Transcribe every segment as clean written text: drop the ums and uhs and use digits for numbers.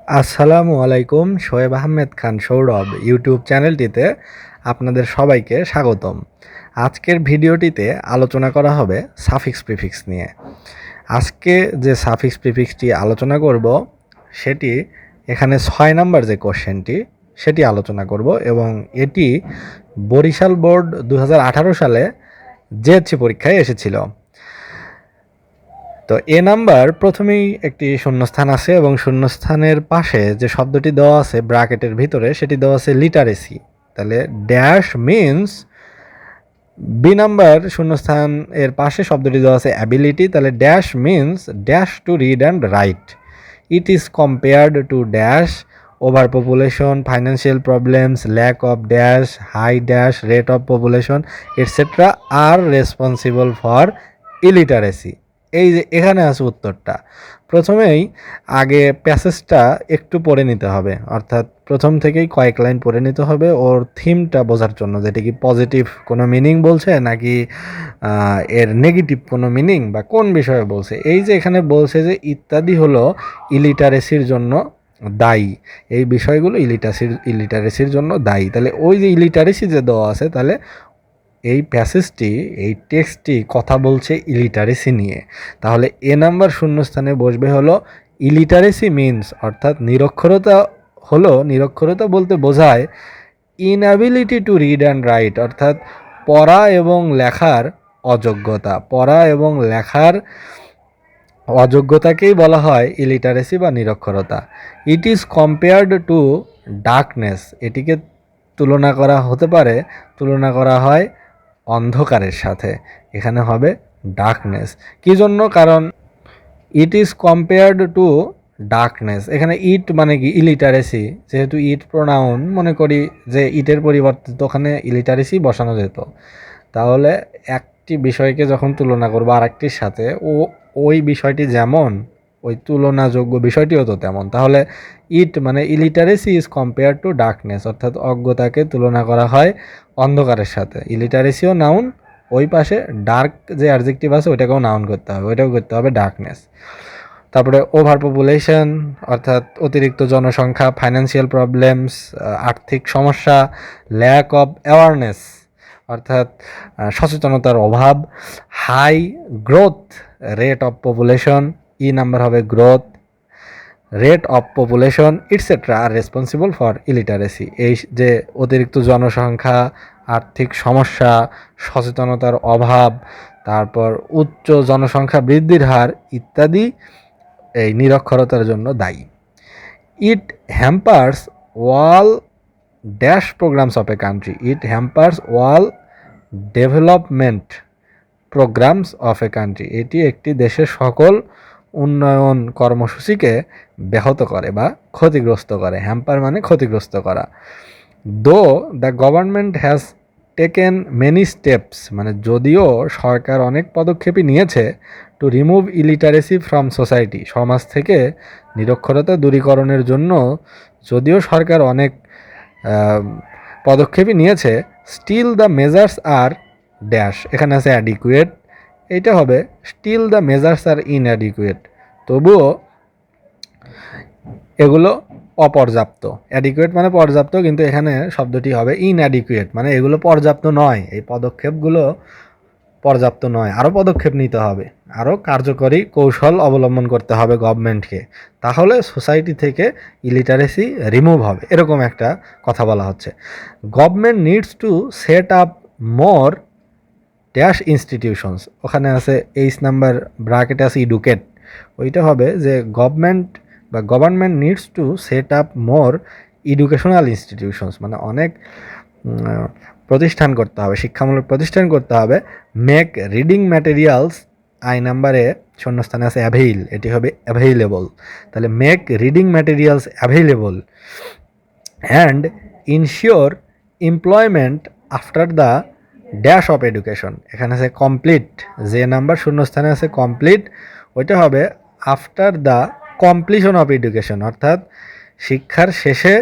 আসসালামু আলাইকুম। শোয়েব আহমেদ খান সৌরভ ইউটিউব চ্যানেলটিতে আপনাদের সবাইকে স্বাগতম। আজকের ভিডিওটিতে আলোচনা করা হবে সাফিক্স প্রিফিক্স নিয়ে। আজকে যে সাফিক্স প্রিফিক্সটি আলোচনা করব সেটি এখানে 6 নাম্বার যে কোশ্চেনটি সেটি আলোচনা করব এবং এটি বরিশাল বোর্ড 2018 সালে জেএসসি পরীক্ষায় এসেছিল। তো এ নাম্বার প্রথমেই একটি শূন্যস্থান আছে এবং শূন্যস্থানের পাশে যে শব্দটি দেওয়া আছে ব্র্যাকেটের ভিতরে সেটি দেওয়া আছে লিটারেসি। তাহলে ড্যাশ মিনস বি নাম্বার শূন্যস্থান এর পাশে শব্দটি দেওয়া আছে অ্যাবিলিটি, তাহলে dash means dash to read and write. It is compared to dash over population, financial problems, lack of dash, high dash, rate of population etcetera are responsible for illiteracy. এই যে এখানে আছে উত্তরটা। প্রথমেই আগে প্যাসেজটা একটু পড়ে নিতে হবে, অর্থাৎ প্রথম থেকেই কয়েক লাইন পড়ে নিতে হবে ওর থিমটা বোঝার জন্য, যেটা কি পজিটিভ কোনো মিনিং বলছে নাকি এর নেগেটিভ কোনো মিনিং বা কোন বিষয়ে বলছে। এই যে এখানে বলছে যে ইত্যাদি হলো ইলিটারেসির জন্য দায়ী, এই বিষয়গুলো ইলিটারেসির জন্য দায়ী। তাহলে ওই যে ইলিটারেসি যে দেওয়া আছে, তাহলে এই প্যাসেজটি এই টেক্সটটি কথা বলছে ইলিটারেসি নিয়ে। তাহলে এ নাম্বার শূন্যস্থানে বসবে হলো ইলিটারেসি মিনস, অর্থাৎ নিরক্ষরতা হলো, নিরক্ষরতা বলতে বোঝায় ইনঅ্যাবিলিটি টু রিড অ্যান্ড রাইট, অর্থাৎ পড়া এবং লেখার অযোগ্যতা। পড়া এবং লেখার অযোগ্যতাকেই বলা হয় ইলিটারেসি বা নিরক্ষরতা। It is compared to darkness, এটিকে তুলনা করা হতে পারে, তুলনা করা হয় অন্ধকারের সাথে। এখানে হবে ডার্কনেস। কী জন্য? কারণ ইট ইজ কম্পেয়ার্ড টু ডার্কনেস, এখানে ইট মানে কি ইলিটারেসি, যেহেতু ইট প্রোনাউন, মনে করি যে ইটের পরিবর্তে তো ওখানে ইলিটারেসি বসানো যেত। তাহলে একটি বিষয়কে যখন তুলনা করবো আরেকটির সাথে, ওই বিষয়টি যেমন ওই তুলনাযোগ্য বিষয়টিও তো তেমন। তাহলে ইট মানে illiteracy is compare to darkness, অর্থাৎ অজ্ঞতাকে তুলনা করা হয় অন্ধকারের সাথে। ইলিটারেসিও নাউন, ওই পাশে ডার্ক যে অ্যাডজেক্টিভ আছে ওইটাকেও নাউন করতে হবে, ওইটাও করতে হবে ডার্কনেস। তারপরে ওভার পপুলেশন অর্থাৎ অতিরিক্ত জনসংখ্যা, ফাইন্যান্সিয়াল প্রবলেমস আর্থিক সমস্যা, ল্যাক অফ অ্যাওয়ারনেস অর্থাৎ সচেতনতার অভাব, high growth rate of population, E number হবে growth, rate of population etcetera আর রেসপন্সিবল ফর ইলিটারেসি। এই যে অতিরিক্ত জনসংখ্যা, আর্থিক সমস্যা, সচেতনতার অভাব, তারপর উচ্চ জনসংখ্যা বৃদ্ধির হার ইত্যাদি এই নিরক্ষরতার জন্য দায়ী। It hampers all dash programmes of a country, it hampers all development programmes of a country, এটি একটি দেশের সকল উন্নয়ন কর্মসূচিকে ব্যাহত করে বা ক্ষতিগ্রস্ত করে। হ্যাম্পার মানে ক্ষতিগ্রস্ত করা। দো the government has taken many steps, মানে যদিও সরকার অনেক পদক্ষেপই নিয়েছে, two remove illiteracy from society, সমাজ থেকে নিরক্ষরতা দূরীকরণের জন্য যদিও সরকার অনেক পদক্ষেপই নিয়েছে, still the measures are dash, এখানে আছে অ্যাডিকুয়েট, এইটা হবে still the measures are inadequate, তবুও এগুলো অপর্যাপ্ত। অ্যাডিকুয়েট মানে পর্যাপ্ত, কিন্তু এখানে শব্দটি হবে ইনঅ্যাডিকুয়েট, মানে এগুলো পর্যাপ্ত নয়, এই পদক্ষেপগুলো পর্যাপ্ত নয়, আরও পদক্ষেপ নিতে হবে, আরও কার্যকরী কৌশল অবলম্বন করতে হবে গভর্নমেন্টকে, তাহলে সোসাইটি থেকে ইলিটারেসি রিমুভ হবে, এরকম একটা কথা বলা হচ্ছে। Government needs to set up more dash institutions, ওখানে আছে এইচ নাম্বার ব্র্যাকেটে আছে ইডুকেট, ওইটা হবে যে government needs to set up more educational institutions, মানে অনেক প্রতিষ্ঠান করতে হবে, শিক্ষামূলক প্রতিষ্ঠান করতে হবে। মেক রিডিং ম্যাটেরিয়ালস, আই নাম্বারে শূন্যস্থানে আছে অ্যাভেইল, এটি হবে অ্যাভেইলেবল। তাহলে make reading materials available and ensure employment after the dash of education, এখানে আছে কমপ্লিট, যে নাম্বার শূন্যস্থানে আছে কমপ্লিট, ওইটা হবে after the completion of education, অর্থাৎ শিক্ষার শেষে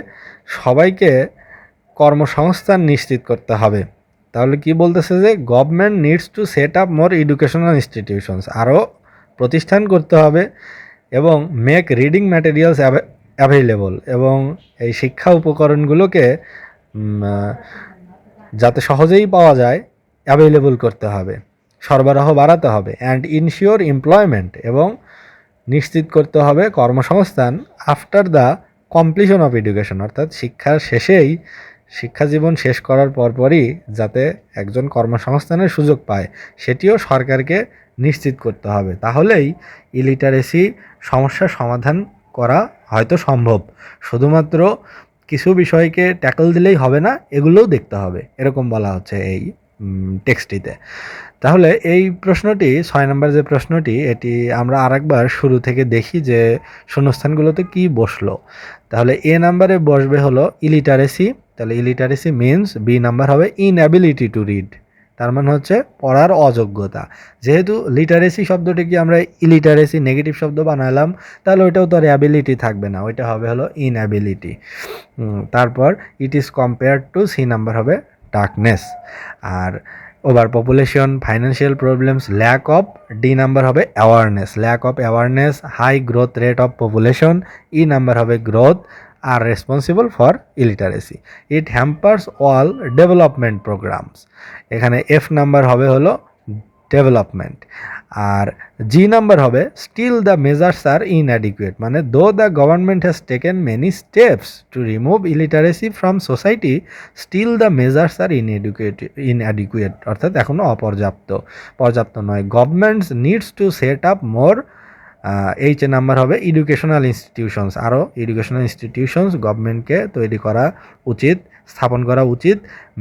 সবাইকে কর্মসংস্থান নিশ্চিত করতে হবে। তাহলে কি বলতেছে যে government needs to set up more educational institutions, আরও প্রতিষ্ঠান করতে হবে, এবং মেক রিডিং ম্যাটেরিয়ালস অ্যাভেইলেবল এবং এই শিক্ষা উপকরণগুলোকে যাতে সহজেই পাওয়া যায় অ্যাভেইলেবল করতে হবে, সরবরাহ বাড়াতে হবে। অ্যান্ড ইনশিওর এমপ্লয়মেন্ট এবং নিশ্চিত করতে হবে কর্মসংস্থান after the completion of education, অর্থাৎ শিক্ষার শেষেই, শিক্ষা জীবন শেষ করার পরপরই যাতে একজন কর্মসংস্থানের সুযোগ পায় সেটিও সরকারকে নিশ্চিত করতে হবে। তাহলেই ইলিটারেসি সমস্যার সমাধান করা হয়তো সম্ভব। শুধুমাত্র কিছু বিষয়কে ট্যাকল দিলেই হবে না, এগুলোও দেখতে হবে, এরকম বলা হচ্ছে এই টেক্সটটিতে। তাহলে এই প্রশ্নটি 6 নম্বর যে প্রশ্নটি, এটি আমরা আরেকবার শুরু থেকে দেখি যে শূন্যস্থানগুলোতে কি বসলো। তাহলে এ নাম্বারে বসবে হলো ইলিটারেসি। তাহলে ইলিটারেসি মিনস, বি নাম্বার হবে ইনঅ্যাবিলিটি টু রিড, তার মানে হচ্ছে পড়ার অযোগ্যতা। যেহেতু লিটারেসি শব্দটিকে আমরা ইলিটারেসি নেগেটিভ শব্দ বানালাম, তাহলে ওইটাও তো আর অ্যাবিলিটি থাকবে না, ওইটা হবে হলো ইনঅ্যাবিলিটি। তারপর it is compared to, C number হবে ডার্কনেস। আর over population, financial problems, lack of, D number হবে awareness, lack of awareness, high growth rate of population, E number হবে গ্রোথ, আর responsible for illiteracy. It hampers all development programmes, এখানে F number হবে হলো development. আর G number হবে still the measures are inadequate, মানে though the government has taken many steps to remove illiteracy from society, still the measures are inadequate, অর্থাৎ এখনও পর্যাপ্ত নয়। Governments needs to set up more, H number হবে educational institutions, আরও educational institutions গভর্নমেন্টকে তৈরি করা উচিত, স্থাপন করা উচিত।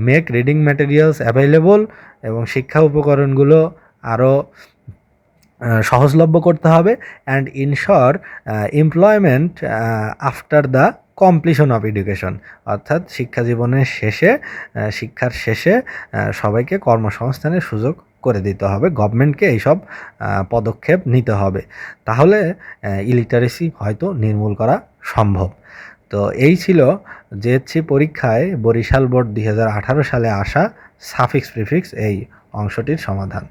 মেক রিডিং ম্যাটেরিয়ালস অ্যাভেলেবল, এবং শিক্ষা উপকরণগুলো আরও সহজলভ্য করতে হবে। And insure employment after the completion of education, অর্থাৎ শিক্ষা জীবনের শেষে, শিক্ষার শেষে সবাইকে কর্মসংস্থানের সুযোগ করে দিতে হবে, গভর্নমেন্টকে এইসব পদক্ষেপ নিতে হবে। তাহলে ইলিটারেসি হয়তো নির্মূল করা সম্ভব। তো এই ছিল জেএসসি পরীক্ষায় বরিশাল বোর্ড 2018 সালে আসা সাফিক্স প্রিফিক্স এই অংশটির সমাধান।